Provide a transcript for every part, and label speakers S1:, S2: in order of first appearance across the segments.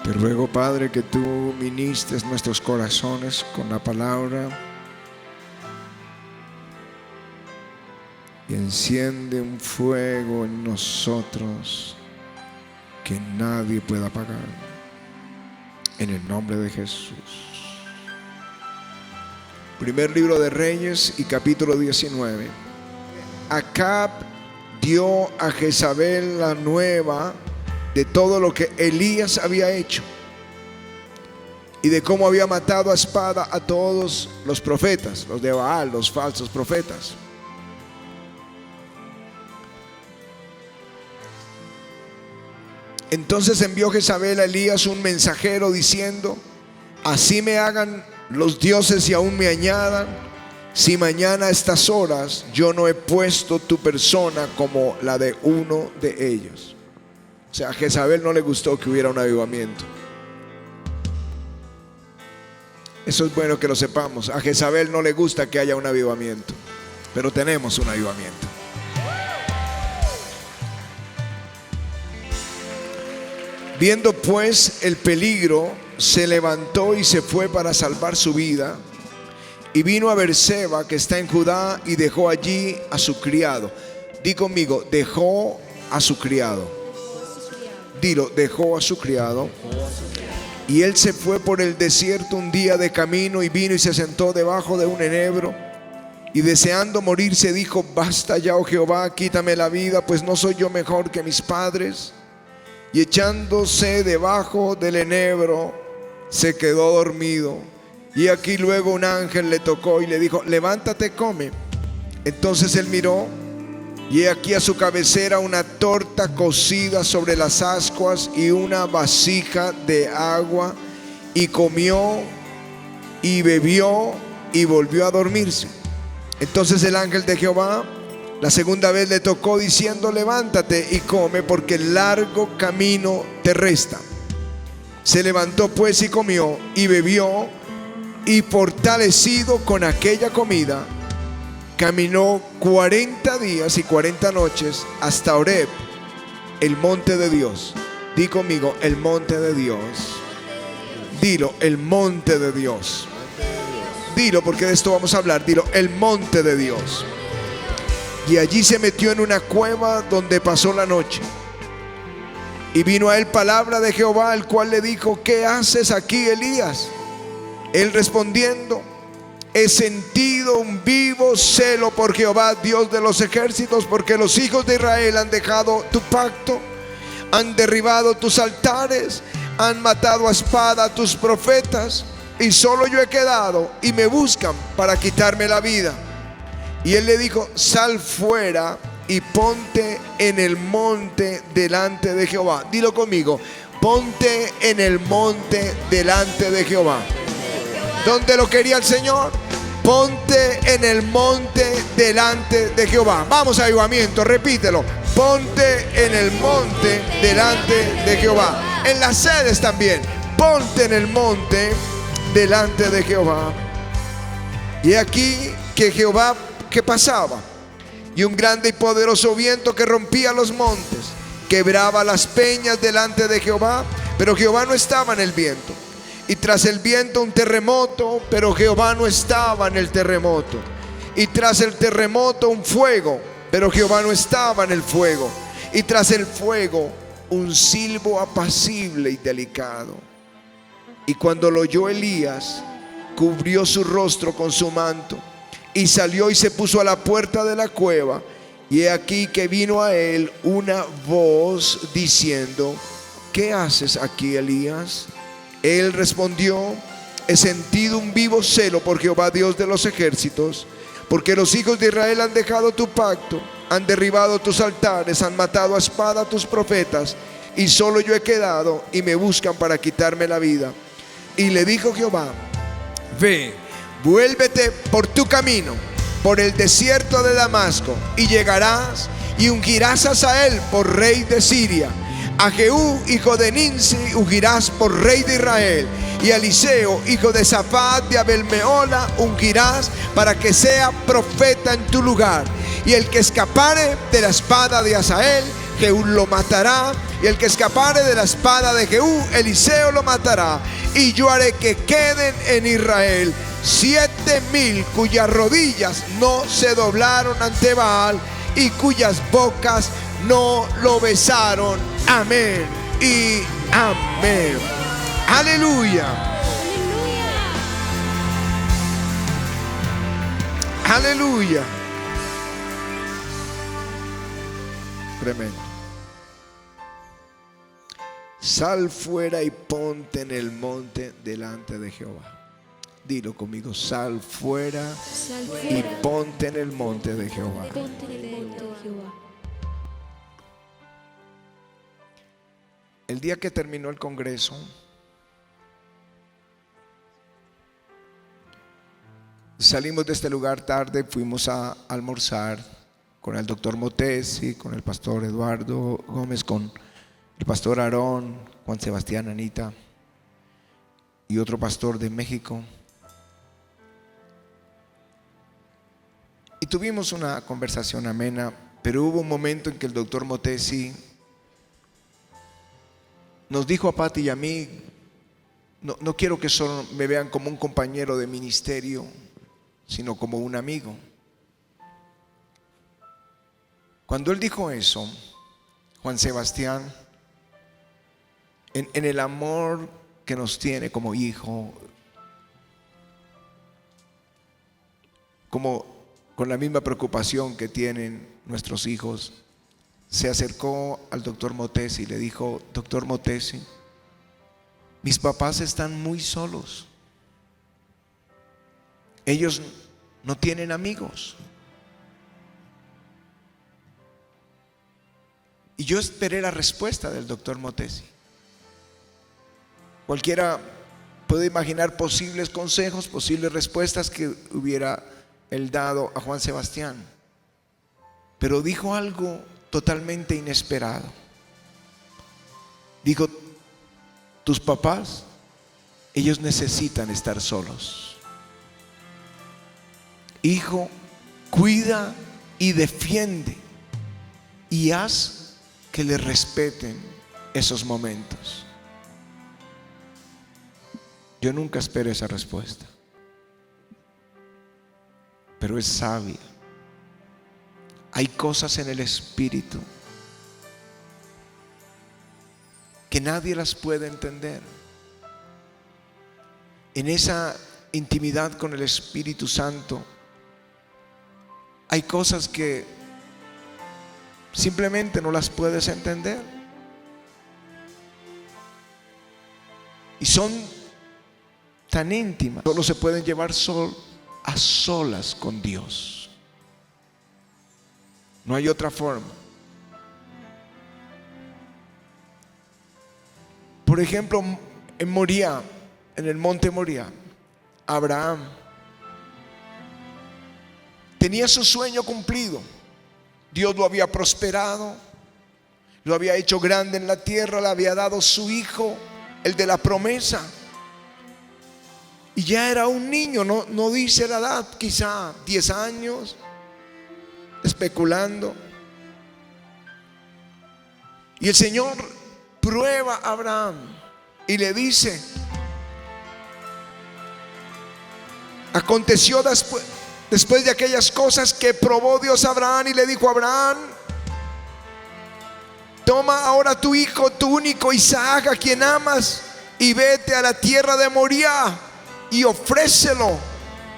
S1: Te ruego, Padre, que tú ministres nuestros corazones con la palabra y enciende un fuego en nosotros que nadie pueda apagar. En el nombre de Jesús. Primer libro de Reyes y capítulo 19. Acab dio a Jezabel la nueva de todo lo que Elías había hecho y de cómo había matado a espada a todos los profetas, los de Baal, los falsos profetas. Entonces envió Jezabel a Elías un mensajero diciendo: así me hagan los dioses y aún me añadan, si mañana a estas horas yo no he puesto tu persona como la de uno de ellos. O sea, a Jezabel no le gustó que hubiera un avivamiento. Eso es bueno que lo sepamos. A Jezabel no le gusta que haya un avivamiento, pero tenemos un avivamiento. Viendo pues el peligro, se levantó y se fue para salvar su vida, y vino a Berseba, que está en Judá, y dejó allí a su criado. Di conmigo, dejó a su criado. Dilo, dejó a su criado. Y él se fue por el desierto un día de camino, y vino y se sentó debajo de un enebro, y deseando morirse dijo: basta ya, oh Jehová, quítame la vida, pues no soy yo mejor que mis padres. Y echándose debajo del enebro, se quedó dormido. Y aquí luego un ángel le tocó y le dijo: levántate, come. Entonces él miró, y he aquí a su cabecera una torta cocida sobre las ascuas y una vasija de agua, y comió y bebió y volvió a dormirse. Entonces el ángel de Jehová la segunda vez le tocó diciendo: levántate y come, porque el largo camino te resta. Se levantó pues y comió y bebió, y fortalecido con aquella comida, caminó 40 días y 40 noches hasta Horeb, el monte de Dios. Di conmigo, el monte de Dios. Dilo, el monte de Dios. Dilo, porque de esto vamos a hablar. Dilo, el monte de Dios. Y allí se metió en una cueva donde pasó la noche. Y vino a él palabra de Jehová, el cual le dijo: ¿qué haces aquí, Elías? Él respondiendo: he sentido un vivo celo por Jehová, Dios de los ejércitos, porque los hijos de Israel han dejado tu pacto, han derribado tus altares, han matado a espada a tus profetas, y solo yo he quedado, y me buscan para quitarme la vida. Y él le dijo: sal fuera y ponte en el monte delante de Jehová. Dilo conmigo, ponte en el monte delante de Jehová. ¿Dónde lo quería el Señor? Ponte en el monte delante de Jehová. Vamos a avivamiento, repítelo. Ponte en el monte delante de Jehová. En las sedes también. Ponte en el monte delante de Jehová. Y aquí que Jehová que pasaba, y un grande y poderoso viento que rompía los montes, quebraba las peñas delante de Jehová, pero Jehová no estaba en el viento. Y tras el viento un terremoto, pero Jehová no estaba en el terremoto. Y tras el terremoto un fuego, pero Jehová no estaba en el fuego. Y tras el fuego un silbo apacible y delicado. Y cuando lo oyó Elías, cubrió su rostro con su manto, y salió y se puso a la puerta de la cueva. Y he aquí que vino a él una voz diciendo: ¿qué haces aquí, Elías? Él respondió: he sentido un vivo celo por Jehová, Dios de los ejércitos, porque los hijos de Israel han dejado tu pacto, han derribado tus altares, han matado a espada a tus profetas, y solo yo he quedado, y me buscan para quitarme la vida. Y le dijo Jehová: ve, vuélvete por tu camino, por el desierto de Damasco, y llegarás y ungirás a Hazael por rey de Siria. A Jehú, hijo de Nimsi, ungirás por rey de Israel. Y a Eliseo, hijo de Safat de Abel-Mehola, ungirás para que sea profeta en tu lugar. Y el que escapare de la espada de Hazael, Jehú lo matará, y el que escapare de la espada de Jehú, Eliseo lo matará. Y yo haré que queden en Israel 7,000 cuyas rodillas no se doblaron ante Baal y cuyas bocas no lo besaron. Amén y amén. Aleluya. Aleluya. Tremendo. Sal fuera y ponte en el monte delante de Jehová. Dilo conmigo: sal fuera y ponte en el monte de Jehová. El día que terminó el congreso, salimos de este lugar tarde, fuimos a almorzar con el doctor Motesi, con el pastor Eduardo Gómez, con el pastor Aarón, Juan Sebastián, Anita y otro pastor de México. Y tuvimos una conversación amena, pero hubo un momento en que el doctor Motesi nos dijo a Pati y a mí: no quiero que solo me vean como un compañero de ministerio, sino como un amigo. Cuando él dijo eso, Juan Sebastián, en el amor que nos tiene como hijo, como con la misma preocupación que tienen nuestros hijos, se acercó al doctor Motesi y le dijo: doctor Motesi, mis papás están muy solos. Ellos no tienen amigos. Y yo esperé la respuesta del doctor Motesi. Cualquiera puede imaginar posibles consejos, posibles respuestas que hubiera él dado a Juan Sebastián. Pero dijo algo totalmente inesperado. Dijo: tus papás, ellos necesitan estar solos. Hijo, cuida y defiende y haz que le respeten esos momentos. Yo nunca esperé esa respuesta, pero es sabia. Hay cosas en el espíritu que nadie las puede entender. En esa intimidad con el Espíritu Santo hay cosas que simplemente no las puedes entender. Y son tan íntimas, solo se pueden llevar a solas con Dios. No hay otra forma. Por ejemplo, en Moría, en el monte Moría, Abraham tenía su sueño cumplido. Dios lo había prosperado, lo había hecho grande en la tierra, le había dado su hijo, el de la promesa. Y ya era un niño, no dice la edad, quizá 10 años, especulando. Y el Señor prueba a Abraham y le dice: aconteció después de aquellas cosas que probó Dios a Abraham y le dijo a Abraham: toma ahora tu hijo, tu único Isaac, a quien amas, y vete a la tierra de Moría y ofrécelo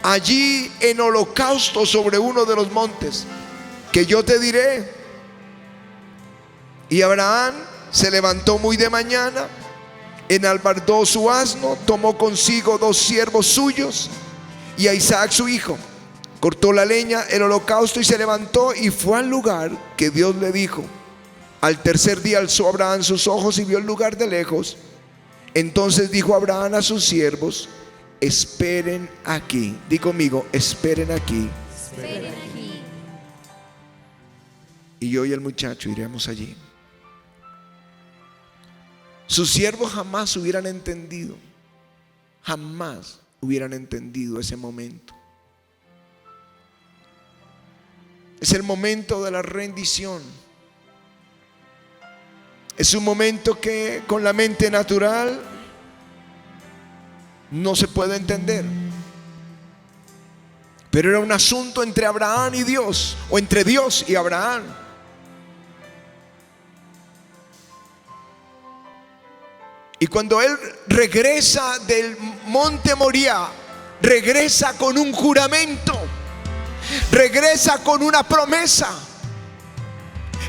S1: allí en holocausto sobre uno de los montes que yo te diré. Y Abraham se levantó muy de mañana, enalbardó su asno, tomó consigo 2 siervos suyos y a Isaac su hijo, cortó la leña, el holocausto, y se levantó y fue al lugar que Dios le dijo. Al tercer día alzó Abraham sus ojos y vio el lugar de lejos. Entonces dijo Abraham a sus siervos: esperen aquí. Di conmigo: esperen aquí.
S2: Esperen aquí.
S1: Y yo y el muchacho iremos allí. Sus siervos jamás hubieran entendido ese momento. Es el momento de la rendición. Es un momento que con la mente natural no se puede entender. Pero era un asunto entre Abraham y Dios, o entre Dios y Abraham. Y cuando él regresa del monte Moriah, regresa con un juramento, regresa con una promesa.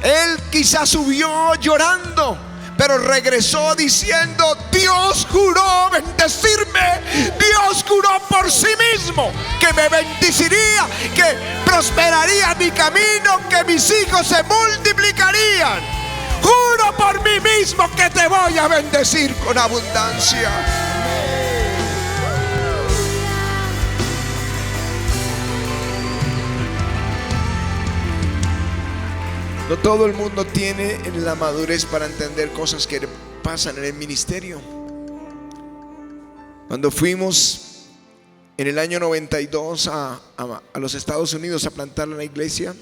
S1: Él quizás subió llorando, pero regresó diciendo: Dios juró bendecirme, Dios juró por sí mismo que me bendeciría, que prosperaría mi camino, que mis hijos se multiplicarían. Juro por mí mismo que te voy a bendecir con abundancia. No todo el mundo tiene la madurez para entender cosas que pasan en el ministerio. Cuando fuimos en el año 92 a los Estados Unidos a plantar la iglesia,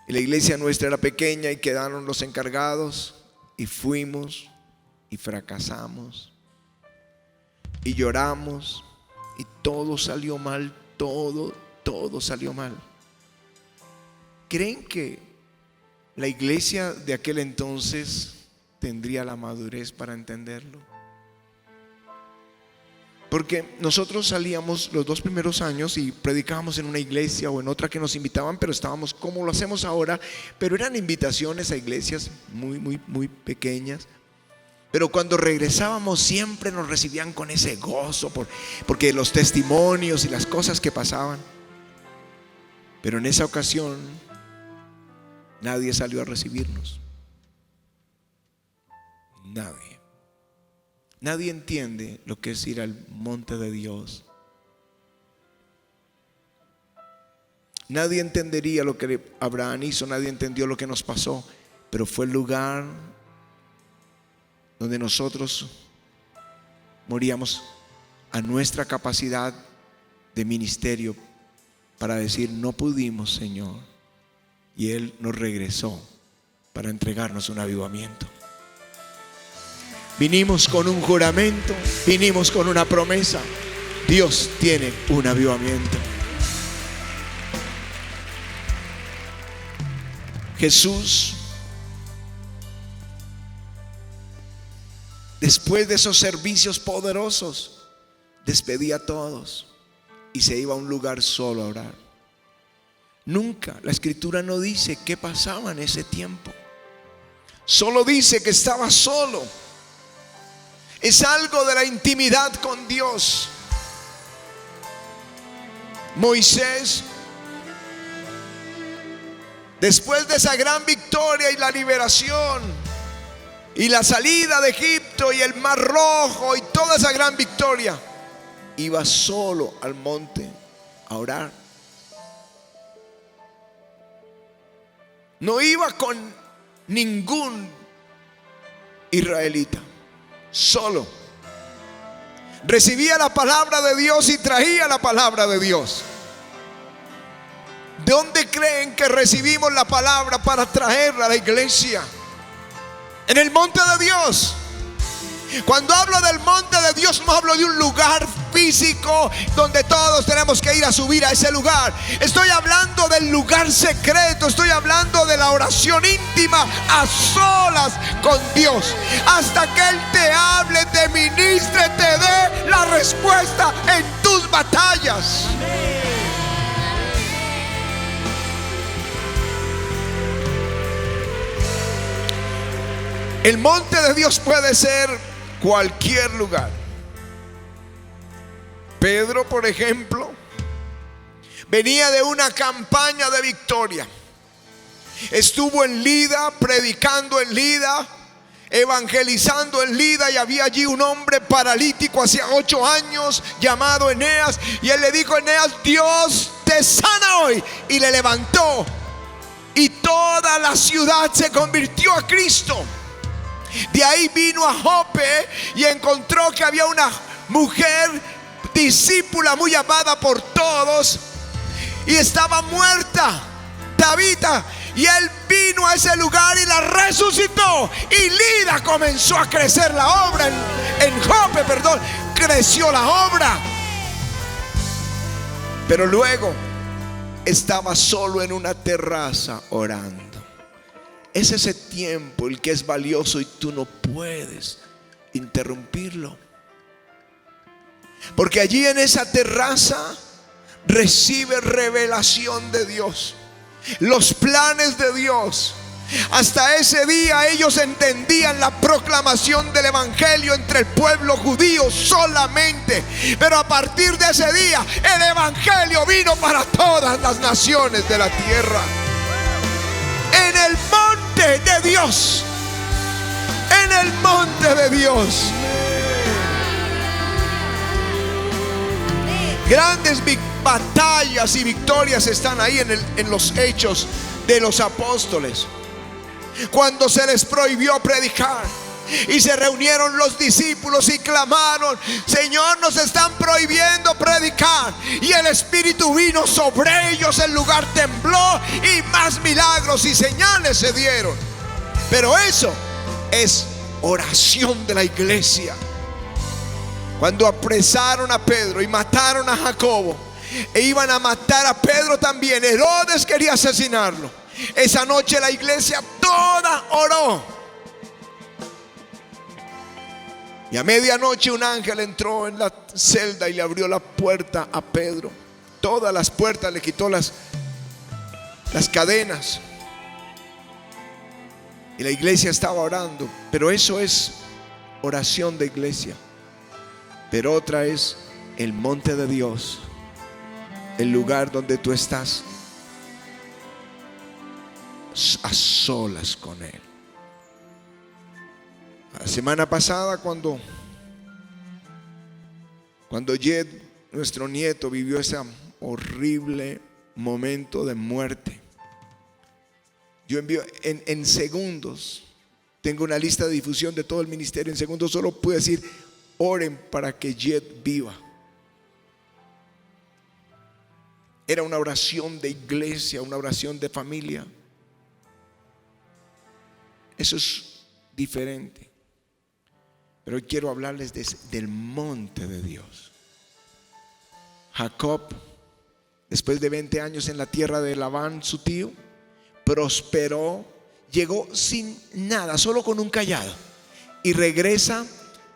S1: y la iglesia nuestra era pequeña y quedaron los encargados, y fuimos y fracasamos y lloramos y todo salió mal, todo salió mal. ¿Creen que la iglesia de aquel entonces tendría la madurez para entenderlo? Porque nosotros salíamos los 2 primeros años y predicábamos en una iglesia o en otra que nos invitaban, pero estábamos como lo hacemos ahora, pero eran invitaciones a iglesias muy pequeñas. Pero cuando regresábamos siempre nos recibían con ese gozo porque los testimonios y las cosas que pasaban. Pero en esa ocasión nadie salió a recibirnos. Nadie entiende lo que es ir al monte de Dios. Nadie entendería lo que Abraham hizo, nadie entendió lo que nos pasó, pero fue el lugar donde nosotros moríamos a nuestra capacidad de ministerio para decir: no pudimos, Señor. Y Él nos regresó para entregarnos un avivamiento. Vinimos con un juramento, vinimos con una promesa. Dios tiene un avivamiento. Jesús, después de esos servicios poderosos, despedía a todos y se iba a un lugar solo a orar. Nunca, la escritura no dice qué pasaba en ese tiempo. Solo dice que estaba solo. Es algo de la intimidad con Dios. Moisés, después de esa gran victoria y la liberación y la salida de Egipto y el Mar Rojo y toda esa gran victoria, iba solo al monte a orar. No iba con ningún israelita, solo. Recibía la palabra de Dios y traía la palabra de Dios. ¿De dónde creen que recibimos la palabra para traerla a la iglesia? En el monte de Dios. Cuando hablo del monte de Dios, no hablo de un lugar físico donde todos tenemos que ir a subir a ese lugar. Estoy hablando del lugar secreto. Estoy hablando de la oración íntima a solas con Dios, hasta que Él te hable, te ministre, te dé la respuesta en tus batallas. El monte de Dios puede ser cualquier lugar. Pedro, por ejemplo, venía de una campaña de victoria. Estuvo en Lida, predicando en Lida, evangelizando en Lida, y había allí un hombre paralítico hacía 8 años llamado Eneas, y él le dijo a Eneas: Dios te sana hoy, y le levantó, y toda la ciudad se convirtió a Cristo. De ahí vino a Jope y encontró que había una mujer discípula muy amada por todos y estaba muerta, Tabita, Y él vino a ese lugar y la resucitó. Y Lida comenzó a crecer la obra. En Jope, creció la obra. Pero luego estaba solo en una terraza orando. Es ese tiempo el que es valioso y tú no puedes interrumpirlo. Porque allí en esa terraza recibe revelación de Dios, los planes de Dios. Hasta ese día ellos entendían la proclamación del evangelio entre el pueblo judío solamente. Pero a partir de ese día el evangelio vino para todas las naciones de la tierra. En el monte de Dios, en el monte de Dios. Grandes batallas y victorias están ahí en los hechos de los apóstoles. Cuando se les prohibió predicar y se reunieron los discípulos y clamaron: Señor, nos están prohibiendo predicar. Y el Espíritu vino sobre ellos, el lugar tembló y más milagros y señales se dieron. Pero eso es oración de la iglesia. Cuando apresaron a Pedro y mataron a Jacobo, e iban a matar a Pedro también, Herodes quería asesinarlo. Esa noche la iglesia toda oró. Y a medianoche un ángel entró en la celda y le abrió la puerta a Pedro. Todas las puertas, le quitó las cadenas. Y la iglesia estaba orando. Pero eso es oración de iglesia. Pero otra es el monte de Dios, el lugar donde tú estás a solas con Él. La semana pasada cuando Jed, nuestro nieto, vivió ese horrible momento de muerte, yo envío en segundos, tengo una lista de difusión de todo el ministerio. En segundos solo pude decir: oren para que Jed viva. Era una oración de iglesia, una oración de familia. Eso es diferente. Pero hoy quiero hablarles del monte de Dios. Jacob, después de 20 años en la tierra de Labán, su tío, prosperó, llegó sin nada, solo con un cayado, y regresa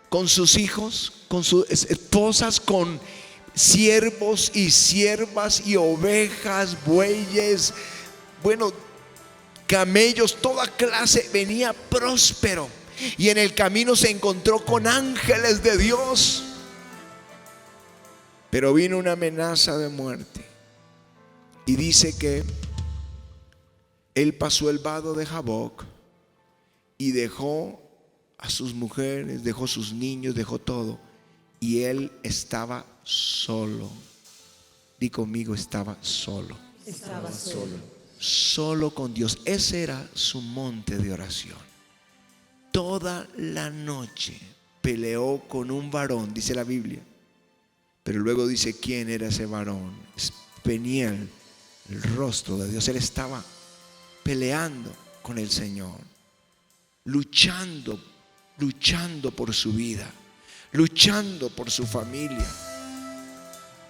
S1: con sus hijos, con sus esposas, con siervos y siervas y ovejas, bueyes, camellos, toda clase. Venía próspero. Y en el camino se encontró con ángeles de Dios. Pero vino una amenaza de muerte. Y dice que él pasó el vado de Jaboc y dejó a sus mujeres, dejó sus niños, dejó todo. Y él estaba solo. Di conmigo: estaba solo.
S2: Estaba solo.
S1: Solo con Dios. Ese era su monte de oración. Toda la noche peleó con un varón, dice la Biblia. Pero luego dice quién era ese varón. Es Peniel, el rostro de Dios. Él estaba peleando con el Señor, luchando por su vida, luchando por su familia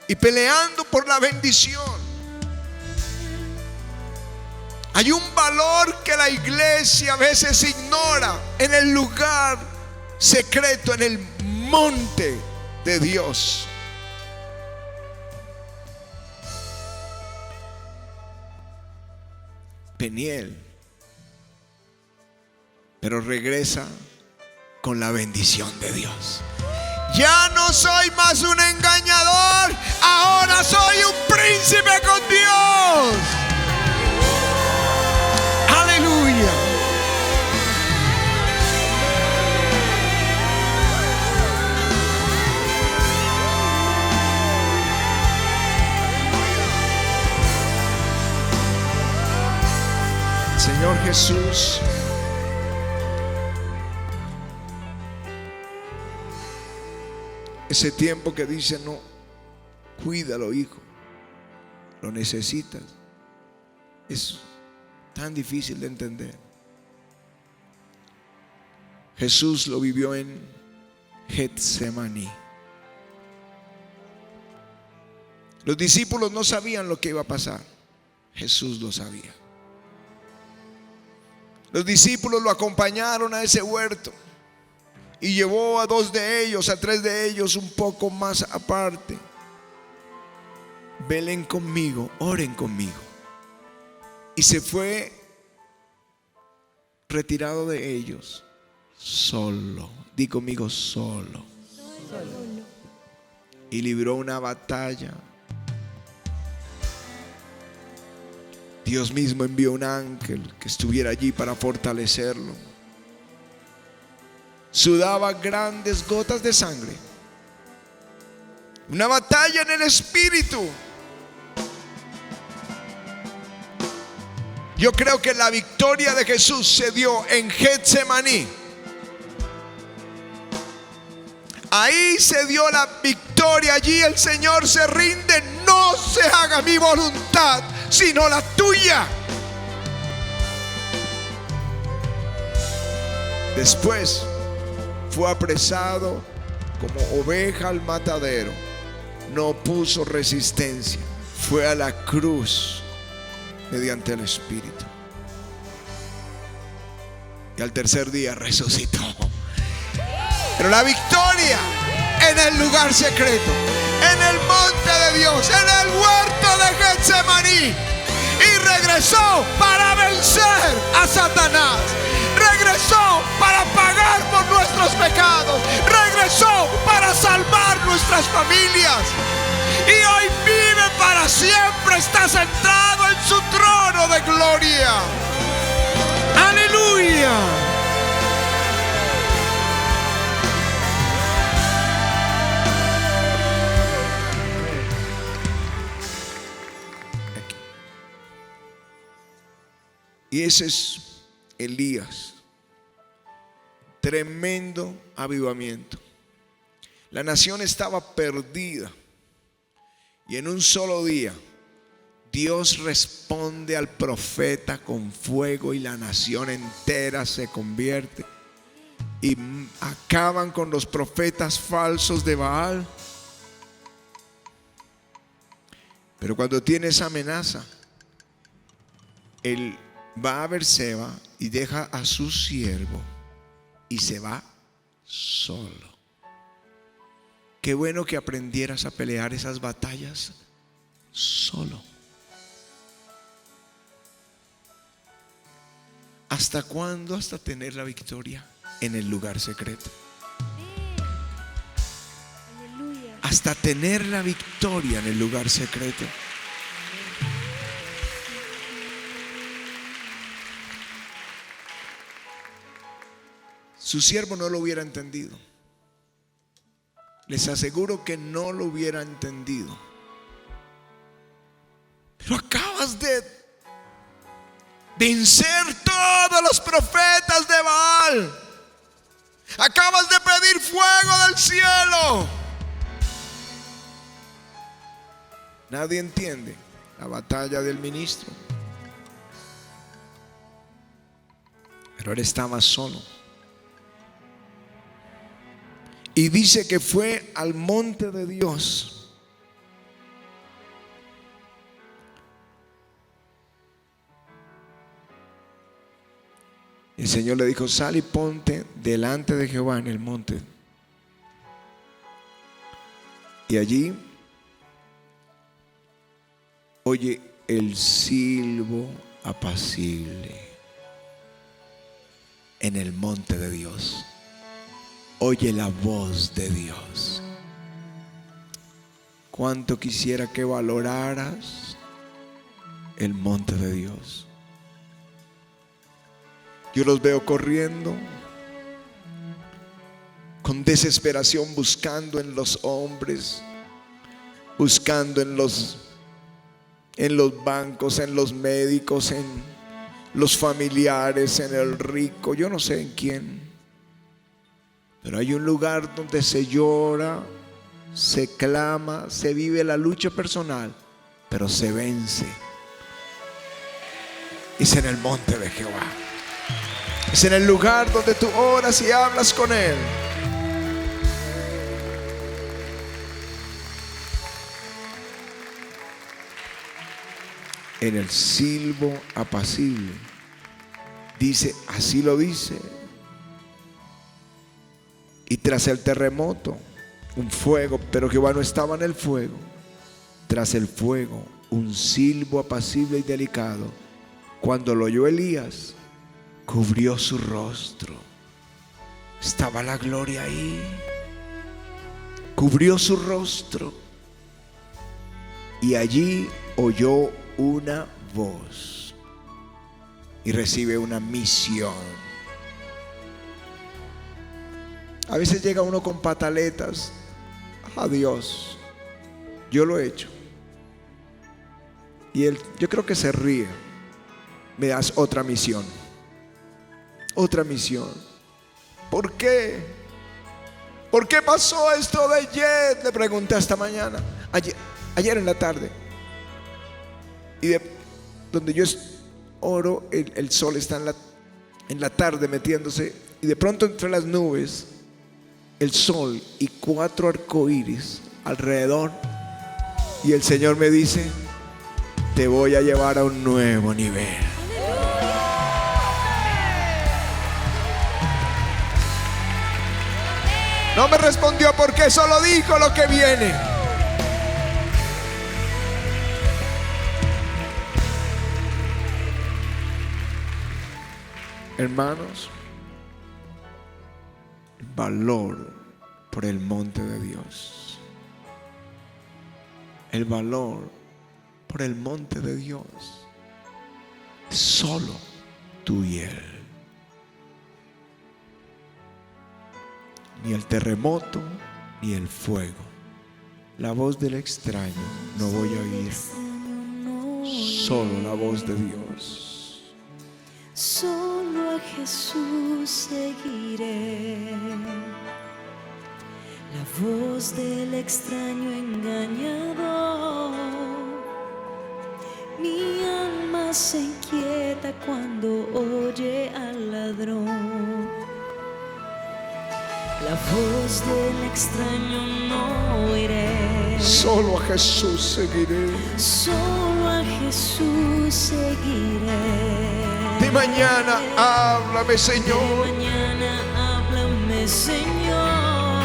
S1: y peleando por la bendición. Hay un valor que la iglesia a veces ignora en el lugar secreto, en el monte de Dios. Peniel, pero regresa con la bendición de Dios. Ya no soy más un engañador, ahora soy un príncipe con Dios. Aleluya. Señor Jesús, ese tiempo que dice: no, cuídalo, hijo, lo necesitas, es tan difícil de entender. Jesús lo vivió en Getsemaní. Los discípulos no sabían lo que iba a pasar. Jesús lo sabía. Los discípulos lo acompañaron a ese huerto y llevó a 2 de ellos, a 3 de ellos un poco más aparte. Velen conmigo, oren conmigo. Y se fue retirado de ellos, solo. Di conmigo, solo. Y libró una batalla. Dios mismo envió un ángel que estuviera allí para fortalecerlo. Sudaba grandes gotas de sangre. Una batalla en el espíritu. Yo creo que la victoria de Jesús se dio en Getsemaní. Ahí se dio la victoria. Allí el Señor se rinde. No se haga mi voluntad, sino la tuya. Después fue apresado como oveja al matadero. No puso resistencia. Fue a la cruz mediante el Espíritu. Y al tercer día resucitó. Pero la victoria en el lugar secreto, en el monte de Dios, en el huerto de Getsemaní. Y regresó para vencer a Satanás. Regresó para pagar por nuestros pecados. Regresó para salvar nuestras familias. Y hoy vive para siempre. Está sentado en su trono de gloria. Aleluya. Y ese es Elías. Tremendo avivamiento. La nación estaba perdida. Y en un solo día Dios responde al profeta con fuego y la nación entera se convierte. Y acaban con los profetas falsos de Baal. Pero cuando tiene esa amenaza, él va a Berseba y deja a su siervo y se va solo. Qué bueno que aprendieras a pelear esas batallas solo. ¿Hasta cuándo? Hasta tener la victoria en el lugar secreto. Hasta tener la victoria en el lugar secreto. Su siervo no lo hubiera entendido. Les aseguro que no lo hubiera entendido. Pero acabas de vencer todos los profetas de Baal. Acabas de pedir fuego del cielo. Nadie entiende la batalla del ministro. Pero él estaba solo. Y dice que fue al monte de Dios. El Señor le dijo: sal y ponte delante de Jehová en el monte. Y allí oye el silbo apacible en el monte de Dios. Oye la voz de Dios. Cuánto quisiera que valoraras el monte de Dios. Yo los veo corriendo con desesperación, buscando en los hombres, buscando en los bancos, en los médicos, en los familiares, en el rico, yo no sé en quién. Pero hay un lugar donde se llora, se clama, se vive la lucha personal, pero se vence. Es en el monte de Jehová. Es en el lugar donde tú oras y hablas con Él. En el silbo apacible. Dice, así lo dice. Y tras el terremoto, un fuego, pero Jehová no estaba en el fuego. Tras el fuego, un silbo apacible y delicado. Cuando lo oyó Elías, cubrió su rostro. Estaba la gloria ahí. Cubrió su rostro. Y allí oyó una voz. Y recibe una misión. A veces llega uno con pataletas a Dios. Yo lo he hecho. Y Él, yo creo que se ríe. Me das otra misión. Otra misión. ¿Por qué? ¿Por qué pasó esto de ayer? Le pregunté esta mañana. Ayer en la tarde. Y donde yo oro, el sol está en la tarde metiéndose. Y de pronto entre las nubes, el sol y 4 arcoíris alrededor. Y el Señor me dice, te voy a llevar a un nuevo nivel. No me respondió porque solo dijo lo que viene. Hermanos, valor por el monte de Dios. El valor por el monte de Dios. Solo tú y Él. Ni el terremoto, ni el fuego. La voz del extraño no voy a oír. Solo la voz de Dios.
S2: Solo a Jesús seguiré. La voz del extraño engañador. Mi alma se inquieta cuando oye al ladrón. La voz del extraño no oiré.
S1: Solo a Jesús seguiré.
S2: Solo a Jesús seguiré.
S1: De mañana háblame, Señor.
S2: De mañana háblame, Señor.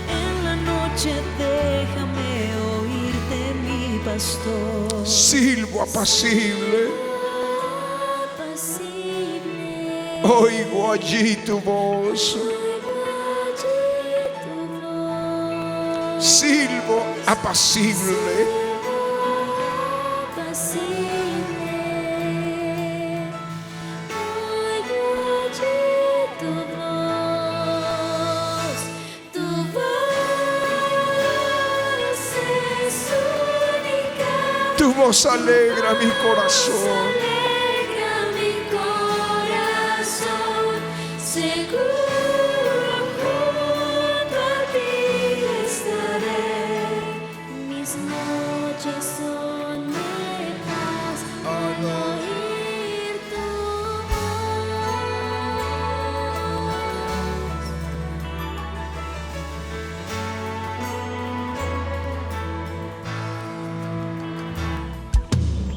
S2: En la noche déjame oírte, mi pastor.
S1: Silbo apacible. Oigo allí tu voz. Silbo apacible. Tu voz alegra mi corazón.
S2: Seguro junto a ti estaré. Mis noches son de paz al oír tu voz.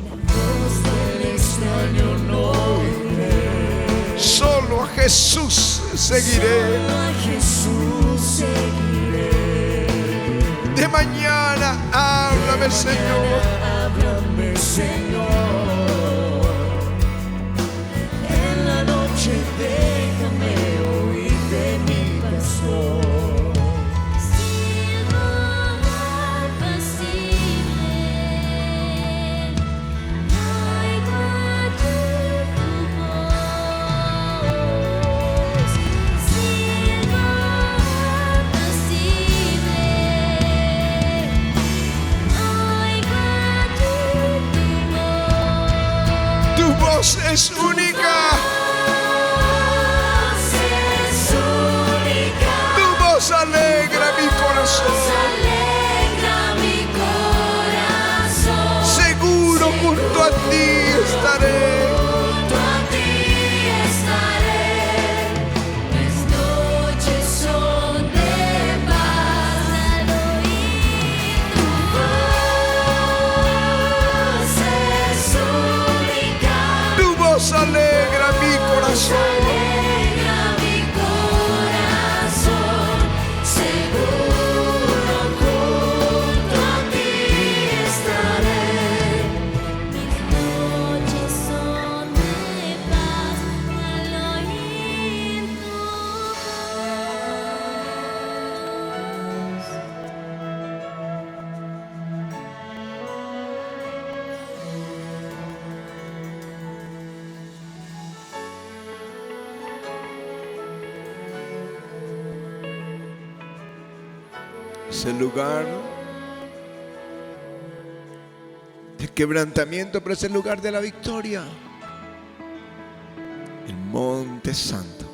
S2: La voz del extraño no oiré.
S1: Solo a Jesús seguiré.
S2: Solo a Jesús seguiré.
S1: De mañana háblame, Señor.
S2: Háblame, Señor. En la noche déjame oírte, mi pastor. Silbo apacible, oigo allí tu voz. Silbo apacible, oigo allí tu voz.
S1: Tu voz es única.
S2: Es única.
S1: Tu voz alegra mi corazón.
S2: Alegra mi corazón.
S1: Seguro junto a ti estaré.
S2: Junto a ti estaré. Mis noches son de paz al oír tu voz. Es única.
S1: Tu voz alegra mi corazón.
S2: Alegra mi corazón. Seguro junto a ti estaré. Mis noches son de paz al oír tu voz.
S1: Es el lugar de quebrantamiento, pero es el lugar de la victoria. El Monte Santo.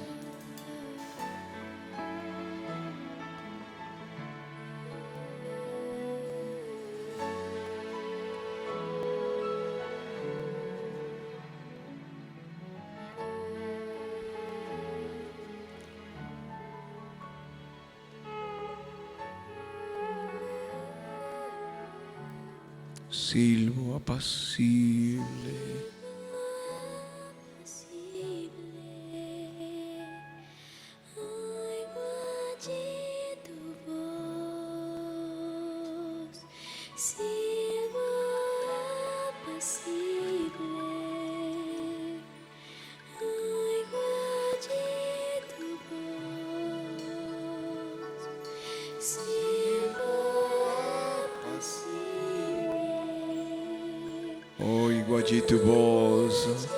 S1: Silbo apacible.
S2: Oigo allí tu voz, silbo apacible. Oigo allí tu voz, silbo apacible.
S1: Oigo allí tu voz.
S2: Tu voz,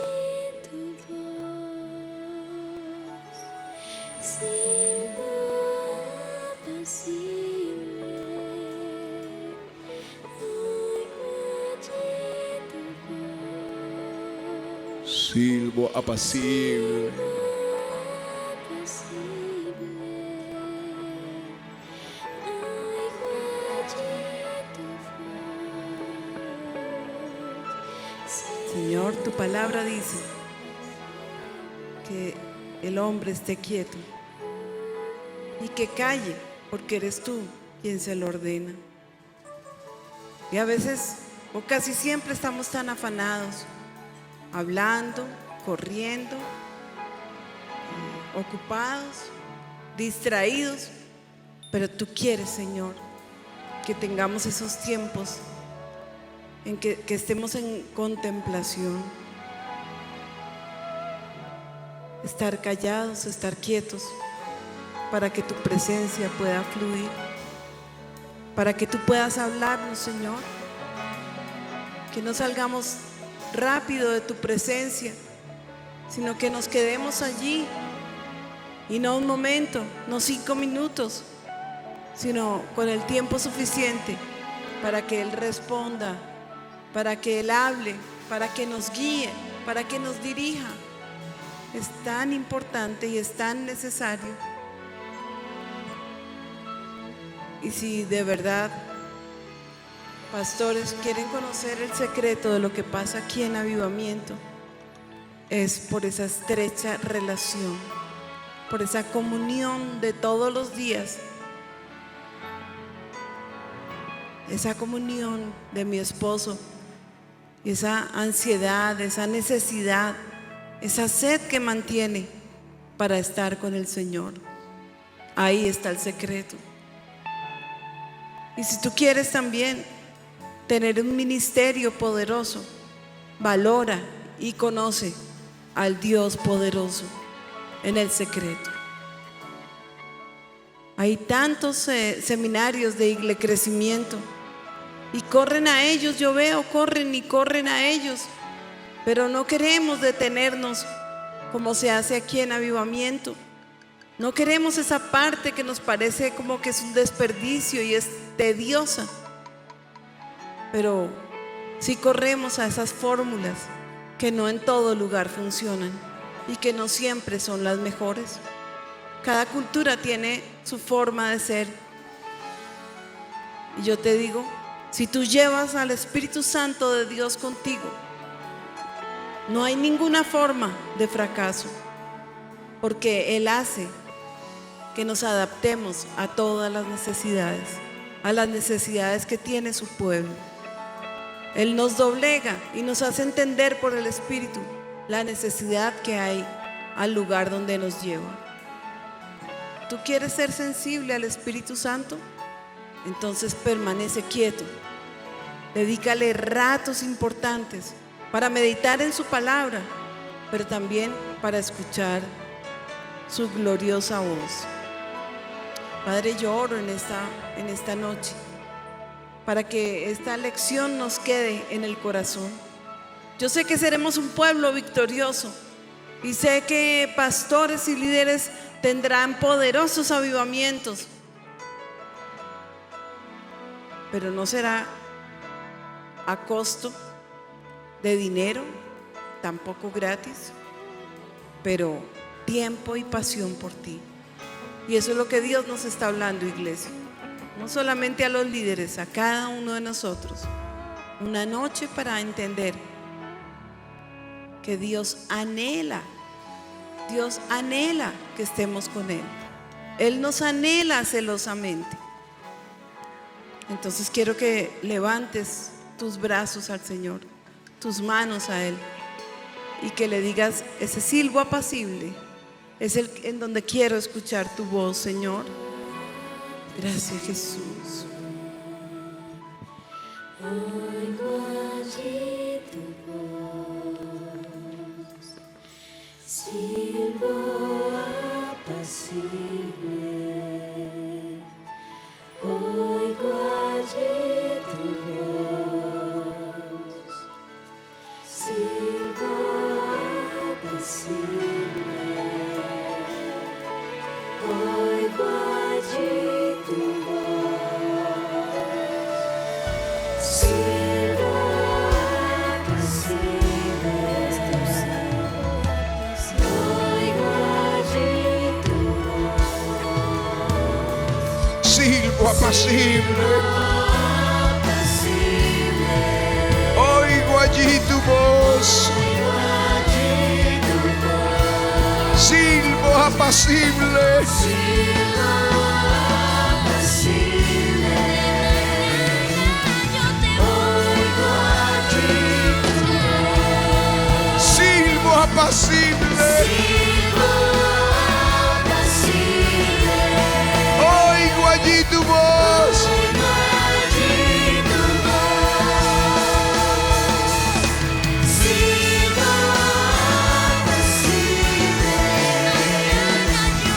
S2: silbo apacible. Oigo allí tu voz,
S1: Silbo apacible.
S2: apacible. Oigo allí tu voz.
S3: Señor, tu palabra dice que el hombre esté quieto y que calle, porque eres tú quien se lo ordena. Y a veces, o casi siempre, estamos tan afanados, hablando, corriendo, ocupados, distraídos, pero tú quieres, Señor, que tengamos esos tiempos en que estemos en contemplación, estar callados, estar quietos, para que tu presencia pueda fluir, para que tú puedas hablarnos, Señor, que no salgamos rápido de tu presencia, sino que nos quedemos allí, y no un momento, no 5 minutos, sino con el tiempo suficiente para que Él responda, para que Él hable, para que nos guíe, para que nos dirija. Es tan importante y es tan necesario. Y si de verdad, pastores, quieren conocer el secreto de lo que pasa aquí en Avivamiento, es por esa estrecha relación, por esa comunión de todos los días, esa comunión de mi esposo, esa ansiedad, esa necesidad, esa sed que mantiene para estar con el Señor. Ahí está el secreto. Y si tú quieres también tener un ministerio poderoso, valora y conoce al Dios poderoso en el secreto. Hay tantos seminarios de crecimiento y corren a ellos, yo veo, corren y corren a ellos, pero no queremos detenernos como se hace aquí en Avivamiento. No queremos esa parte que nos parece como que es un desperdicio y es tediosa, pero sí corremos a esas fórmulas que no en todo lugar funcionan y que no siempre son las mejores. Cada cultura tiene su forma de ser. Y yo te digo, si tú llevas al Espíritu Santo de Dios contigo, No hay ninguna forma de fracaso, porque Él hace que nos adaptemos a todas las necesidades, a las necesidades que tiene su pueblo. Él nos doblega y nos hace entender por el Espíritu la necesidad que hay al lugar donde nos lleva. ¿Tú quieres ser sensible al Espíritu Santo? Entonces permanece quieto. Dedícale ratos importantes para meditar en su palabra, pero también para escuchar su gloriosa voz. Padre, yo oro en esta noche para que esta lección nos quede en el corazón. Yo sé que seremos un pueblo victorioso y sé que pastores y líderes tendrán poderosos avivamientos, pero no será a costo de dinero, tampoco gratis, pero tiempo y pasión por ti. Y eso es lo que Dios nos está hablando, iglesia. No solamente a los líderes, a cada uno de nosotros. Una noche para entender que Dios anhela que estemos con Él. Él nos anhela celosamente. Entonces quiero que levantes tus brazos al Señor, tus manos a Él, y que le digas: ese silbo apacible es el en donde quiero escuchar tu voz, Señor. Gracias, Jesús.
S2: Oigo allí tu voz, silbo apacible. Oigo allí tu voz, silbo apacible. Oigo allí tu voz, silbo apacible. Oigo allí tu voz,
S1: Silbo apacible. Oigo allí tu voz. Silbo apacible. Silbo apacible. Oigo allí tu voz.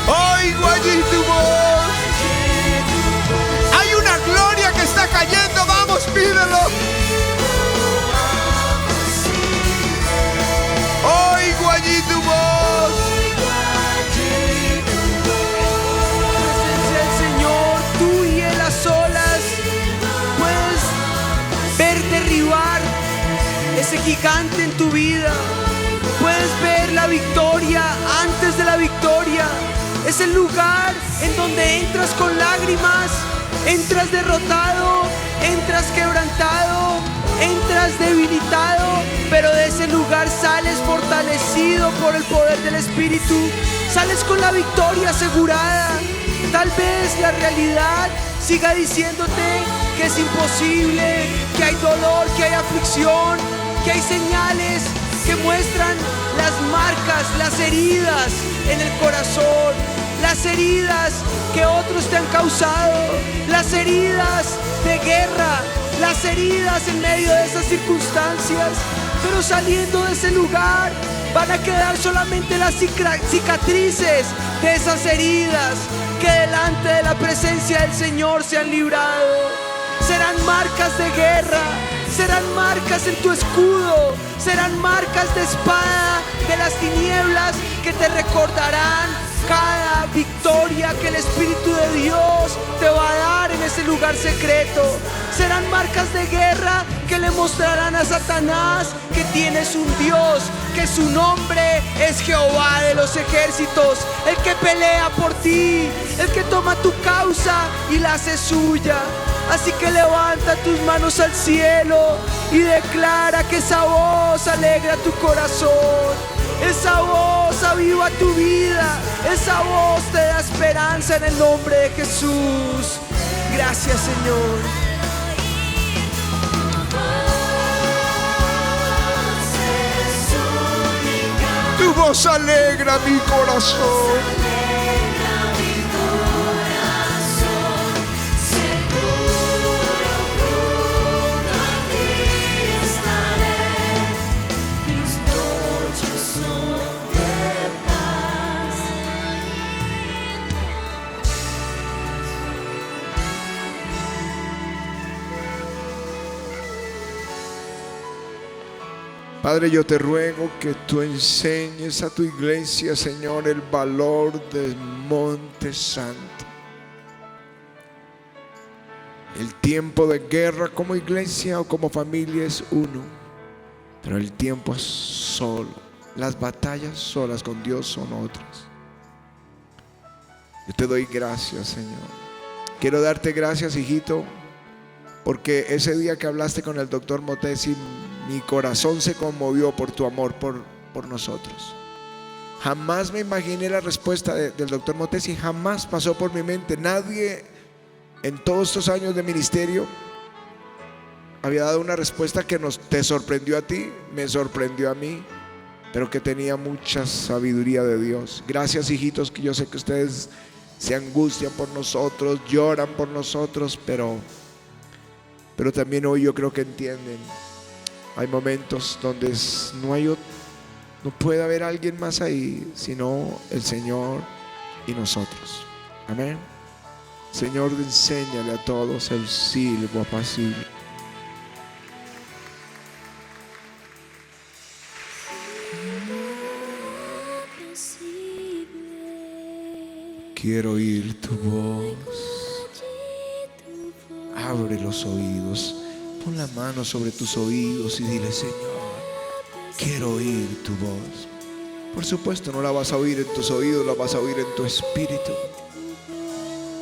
S1: Oigo allí tu voz. Hay una gloria que está cayendo. Vamos, pídelo. Oigo allí tu voz.
S4: Presencia del Señor, tú y Él a solas puedes ver derribar ese gigante en tu vida. Puedes ver la victoria antes de la victoria. Es el lugar en donde entras con lágrimas, entras derrotado, entras quebrantado, entras debilitado, pero de ese lugar sales fortalecido por el poder del Espíritu. Sales con la victoria asegurada. Tal vez la realidad siga diciéndote que es imposible, que hay dolor, que hay aflicción, que hay señales que muestran las marcas, las heridas en el corazón, las heridas que otros te han causado, las heridas de guerra, las heridas en medio de esas circunstancias. Pero saliendo de ese lugar van a quedar solamente las cicatrices de esas heridas que delante de la presencia del Señor se han librado. Serán marcas de guerra, serán marcas en tu escudo, serán marcas de espada de las tinieblas que te recordarán cada victoria que el Espíritu de Dios te va a dar en ese lugar secreto. Serán marcas de guerra que le mostrarán a Satanás que tienes un Dios, que su nombre es Jehová de los ejércitos, el que pelea por ti, el que toma tu causa y la hace suya. Así que levanta tus manos al cielo y declara que esa voz alegra tu corazón, esa voz aviva tu vida, esa voz te da esperanza en el nombre de Jesús. Gracias, Señor.
S1: Tu voz alegra mi corazón. Padre, yo te ruego que tú enseñes a tu iglesia, Señor, el valor del Monte Santo. El tiempo de guerra como iglesia o como familia es uno, pero el tiempo es solo. Las batallas solas con Dios son otras. Yo te doy gracias, Señor. Quiero darte gracias, hijito, porque ese día que hablaste con el doctor Motesi, mi corazón se conmovió por tu amor por nosotros. Jamás me imaginé la respuesta del doctor Motesi, jamás pasó por mi mente. Nadie en todos estos años de ministerio había dado una respuesta que te sorprendió a ti, me sorprendió a mí, pero que tenía mucha sabiduría de Dios. Gracias, hijitos, que yo sé que ustedes se angustian por nosotros, lloran por nosotros, pero también hoy yo creo que entienden. Hay momentos donde no puede haber alguien más ahí, sino el Señor y nosotros. Amén. Señor, enséñale a todos el silbo apacible. Quiero oír tu voz. Abre los oídos. Pon la mano sobre tus oídos y dile: Señor, quiero oír tu voz. Por supuesto no la vas a oír en tus oídos, la vas a oír en tu espíritu.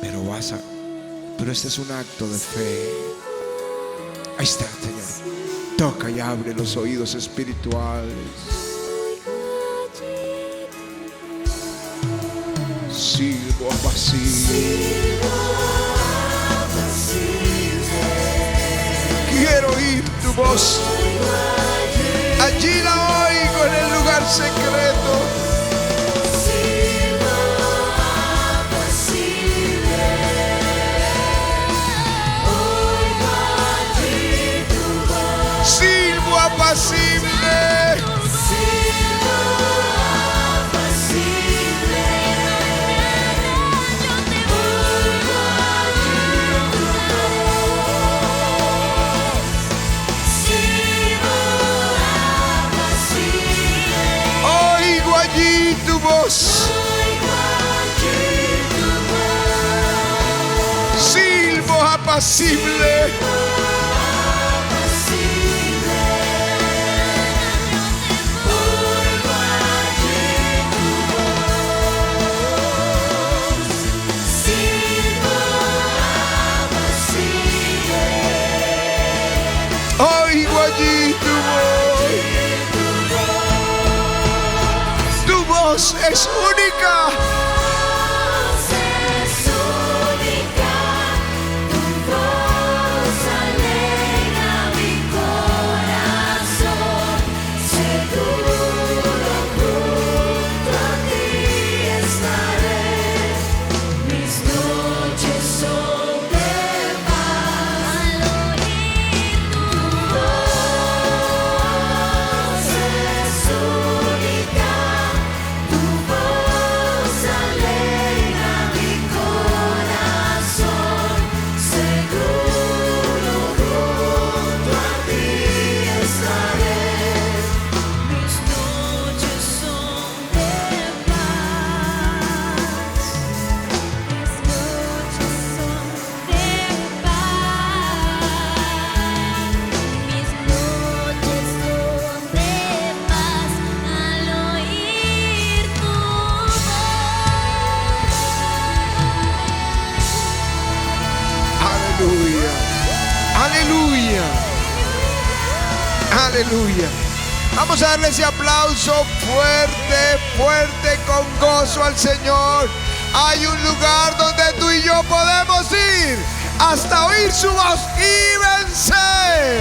S1: Pero este es un acto de fe. Ahí está, Señor. Toca y abre los oídos espirituales. Silbo apacible. Quiero oír tu voz. Allí la oigo en el lugar secreto. Silbo apacible. Silbo apacible. Oigo allí tu voz. Tu voz es única. Aleluya. Vamos a darle ese aplauso fuerte, fuerte, con gozo al Señor. Hay un lugar donde tú y yo podemos ir hasta oír su voz y vencer.